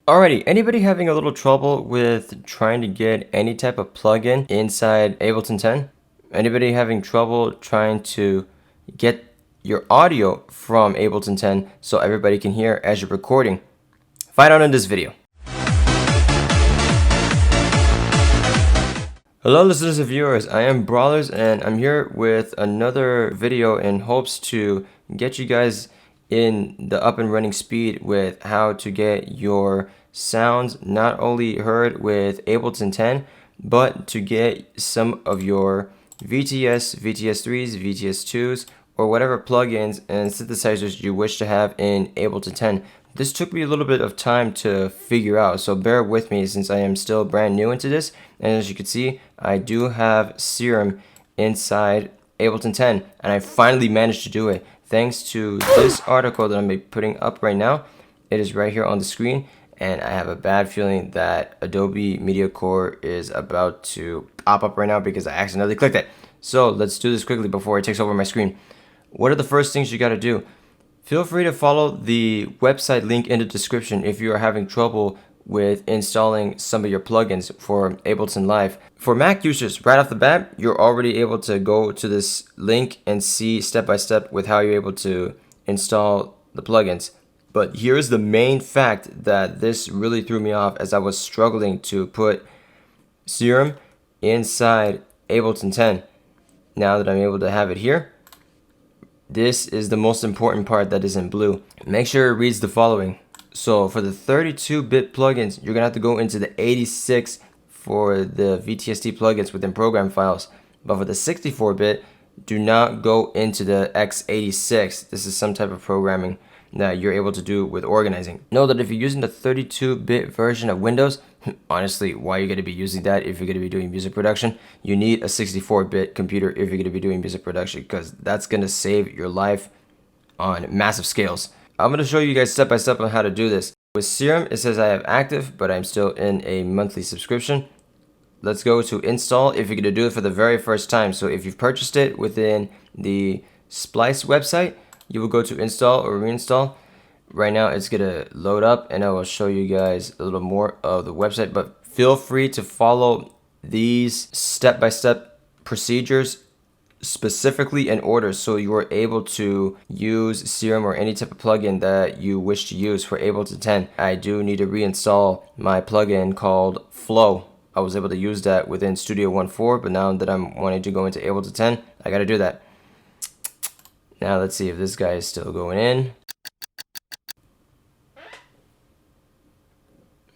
Alrighty, anybody having a little trouble with trying to get any type of plugin inside Ableton 10? Anybody having trouble trying to get your audio from Ableton 10 so everybody can hear as you're recording? Find out in this video. Hello listeners and viewers, I am Brawlerz and I'm here with another video in hopes to get you guys in the up and running speed with how to get your sounds not only heard with Ableton 10, but to get some of your VTS, VTS3s, VTS2s, or whatever plugins and synthesizers you wish to have in Ableton 10. This took me a little bit of time to figure out, so bear with me since I am still brand new into this. And as you can see, I do have Serum inside Ableton 10, and I finally managed to do it thanks to this article that I'm putting up right now. It is right here on the screen, and I have a bad feeling that Adobe Media Core is about to pop up right now because I accidentally clicked it. So let's do this quickly before it takes over my screen. What are the first things you got to do? Feel free to follow the website link in the description if you are having trouble with installing some of your plugins for Ableton Live. For Mac users, right off the bat, you're already able to go to this link and see step by step with how you're able to install the plugins. But here's the main fact that this really threw me off as I was struggling to put Serum inside Ableton 10. Now that I'm able to have it here, this is the most important part that is in blue. Make sure it reads the following. So for the 32-bit plugins, you're gonna have to go into the 86 for the VTST plugins within program files. But for the 64-bit, do not go into the x86. This is some type of programming that you're able to do with organizing. Know that if you're using the 32-bit version of Windows, honestly, why are you going to be using that if you're going to be doing music production? You need a 64-bit computer if you're going to be doing music production, because that's going to save your life on massive scales. I'm going to show you guys step by step on how to do this. With Serum, it says I have active, but I'm still in a monthly subscription. Let's go to install if you're going to do it for the very first time. So if you've purchased it within the Splice website, you will go to install or reinstall. Right now it's going to load up and I will show you guys a little more of the website, but feel free to follow these step-by-step procedures specifically in order so you are able to use Serum or any type of plugin that you wish to use for Ableton 10. I do need to reinstall my plugin called Flow. I was able to use that within Studio 1.4, but now that I'm wanting to go into Ableton 10, I got to do that. Now let's see if this guy is still going in.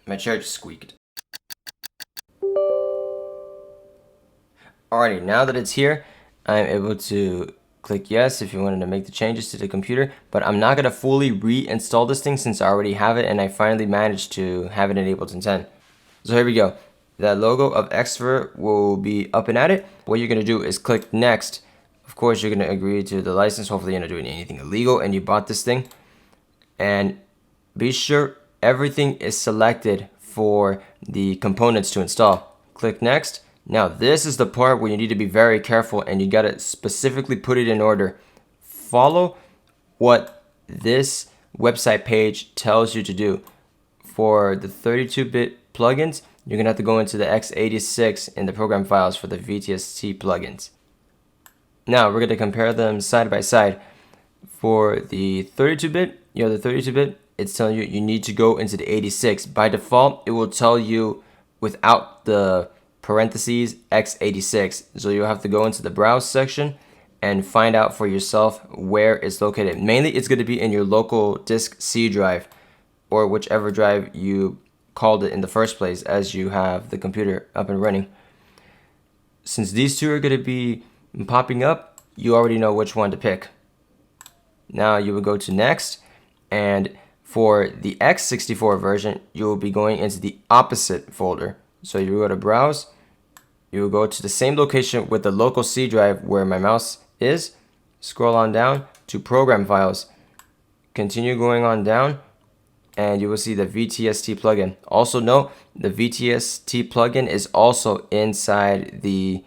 My chair just squeaked. Alrighty, now that it's here, I'm able to click yes if you wanted to make the changes to the computer, but I'm not going to fully reinstall this thing since I already have it and I finally managed to have it in Ableton 10. So here we go. That logo of Expert will be up and at it. What you're going to do is click next. Of course, you're going to agree to the license. Hopefully you're not doing anything illegal and you bought this thing. And be sure everything is selected for the components to install. Click next. Now this is the part where you need to be very careful and you got to specifically put it in order. Follow what this website page tells you to do. For the 32-bit plugins, you're going to have to go into the x86 in the program files for the VTST plugins. Now we're going to compare them side by side. For the 32-bit, you have the 32-bit, it's telling you need to go into the 86. By default, it will tell you without the parentheses x86. So you'll have to go into the browse section and find out for yourself where it's located. Mainly it's going to be in your local disk C drive or whichever drive you called it in the first place as you have the computer up and running. Since these two are going to be popping up, you already know which one to pick. Now you will go to next, and for the x64 version, you will be going into the opposite folder. So you will go to browse, you will go to the same location with the local C drive where my mouse is, scroll on down to program files, continue going on down, and you will see the VTST plugin. Also note, the VTST plugin is also inside the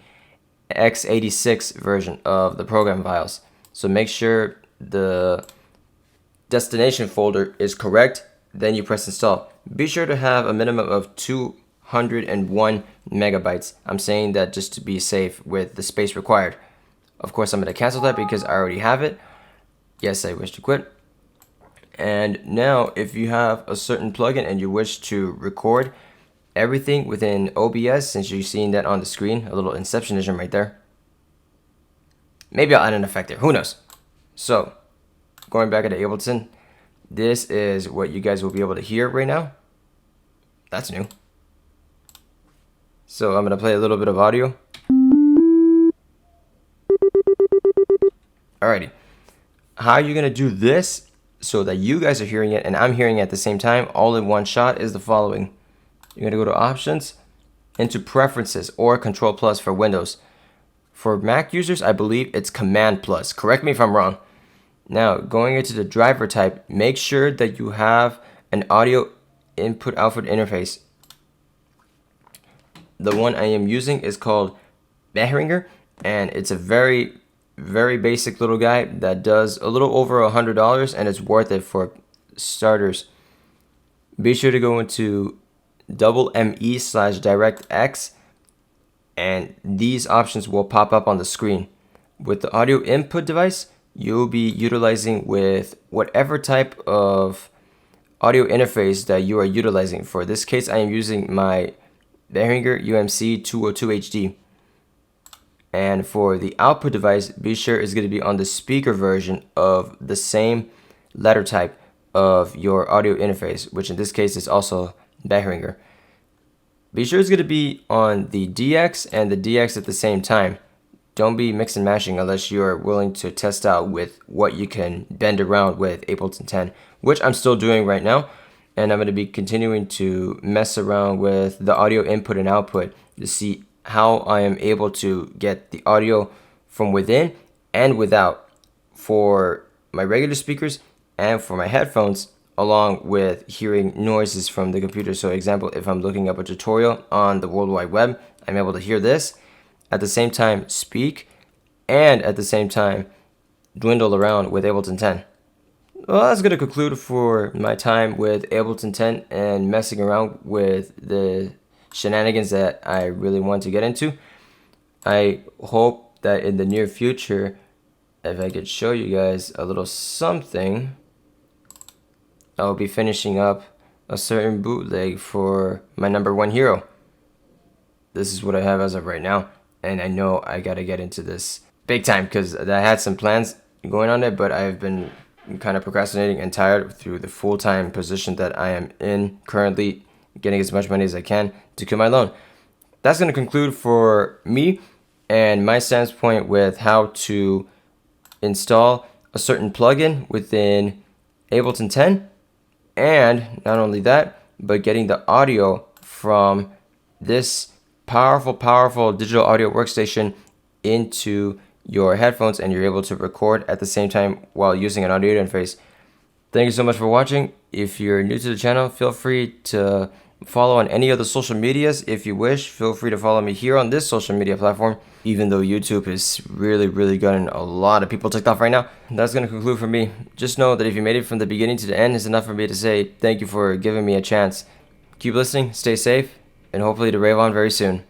x86 version of the program files. So make sure the destination folder is correct, then you press install. be sure to have a minimum of 201 megabytes. I'm saying that just to be safe with the space required. Of course, I'm going to cancel that because I already have it. Yes, I wish to quit. And now, if you have a certain plugin and you wish to record everything within OBS, since you're seeing that on the screen, a little inceptionism right there. Maybe I'll add an effect there, who knows? So, going back into Ableton, this is what you guys will be able to hear right now. That's new. So I'm gonna play a little bit of audio. Alrighty. How are you gonna do this so that you guys are hearing it and I'm hearing it at the same time, all in one shot, is the following. You're gonna go to Options, into Preferences, or Control Plus for Windows. For Mac users, I believe it's Command Plus. Correct me if I'm wrong. Now, going into the driver type, make sure that you have an audio input-output interface. The one I am using is called Behringer, and it's a very basic little guy that does a little over $100, and it's worth it for starters. Be sure to go into ME/DirectX, and these options will pop up on the screen. With the audio input device, you'll be utilizing with whatever type of audio interface that you are utilizing. For this case, I am using my Behringer UMC 202 HD. And for the output device, be sure it's going to be on the speaker version of the same letter type of your audio interface, which in this case is also Behringer. Be sure it's going to be on the DX and the DX at the same time. Don't be mix and mashing unless you're willing to test out with what you can bend around with Ableton 10, which I'm still doing right now. And I'm going to be continuing to mess around with the audio input and output to see how I am able to get the audio from within and without for my regular speakers and for my headphones, along with hearing noises from the computer. So example, if I'm looking up a tutorial on the World Wide Web, I'm able to hear this, at the same time speak, and at the same time dwindle around with Ableton 10. Well, that's going to conclude for my time with Ableton 10 and messing around with the shenanigans that I really want to get into. I hope that in the near future, if I could show you guys a little something, I'll be finishing up a certain bootleg for my #1 hero. This is what I have as of right now, and I know I gotta get into this big time because I had some plans going on it, but I've been kind of procrastinating and tired through the full-time position that I am in currently, getting as much money as I can to clear my loan. That's going to conclude for me and my standpoint with how to install a certain plugin within Ableton 10, and not only that, but getting the audio from this powerful digital audio workstation into your headphones, and you're able to record at the same time while using an audio interface. Thank you so much for watching. If you're new to the channel, feel free to follow on any of the social medias. If you wish, feel free to follow me here on this social media platform, even though YouTube is really gotten a lot of people ticked off right now. That's going to conclude for me. Just know that if you made it from the beginning to the end, it's enough for me to say thank you for giving me a chance. Keep listening, stay safe, and hopefully to rave on very soon.